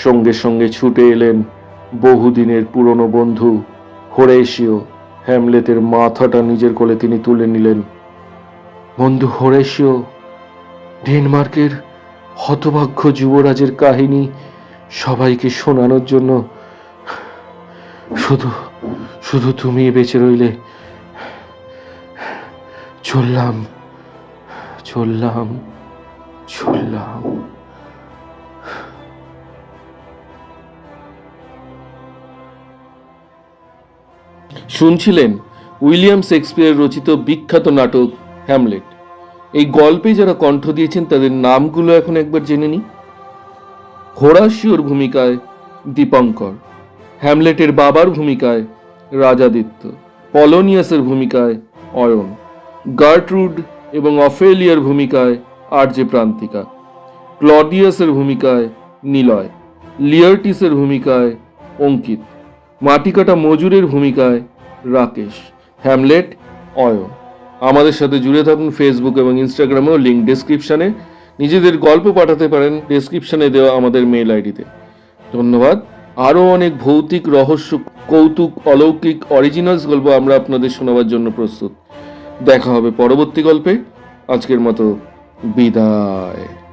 সঙ্গে সঙ্গে ছুটে এলেন বহুদিনের পুরনো বন্ধু হোরেশিও। হ্যামলেটের মাথাটা নিজের কোলে তিনি তুলে নিলেন। বন্ধু হোরেশিও, ডেনমার্কের হতভাগ্য যুবরাজের কাহিনী সবাইকে শোনানোর জন্য শুধু তুমি বেঁচে রইলে। চললাম। শুনছিলেন উইলিয়াম শেক্সপিয়ার রচিত বিখ্যাত নাটক হ্যামলেট। এই গল্পে যারা কণ্ঠ দিয়েছেন তাদের নামগুলো এখন একবার জেনে নিই। হোরাশিওর ভূমিকায় দীপঙ্কর, হ্যামলেটের বাবার ভূমিকায় রাজাদিত্য, পলোনিয়াসের ভূমিকায় অয়ন, গার্টরুড এবং অফেলিয়ার ভূমিকায় আরজে প্রান্তিকা, ক্লডিয়াসের ভূমিকায় নিলয়, লিয়ার্টিসের ভূমিকায় অঙ্কিত, মাটিকাটা মজুরের ভূমিকায় রাকেশ, হ্যামলেট অয়ন। আমাদের সাথে জুড়ে থাকুন ফেসবুক এবং ইনস্টাগ্রামেও, লিঙ্ক ডেসক্রিপশনে। নিজেদের গল্প পাঠাতে পারেন ডেসক্রিপশনে দেওয়া আমাদের মেল আইডিতে। ধন্যবাদ। আরও অনেক ভৌতিক রহস্য, কৌতুক, অলৌকিক, অরিজিনালস গল্প আমরা আপনাদের শোনাবার জন্য প্রস্তুত। দেখা হবে পরবর্তী গল্পে। আজকের মতো বিদায়।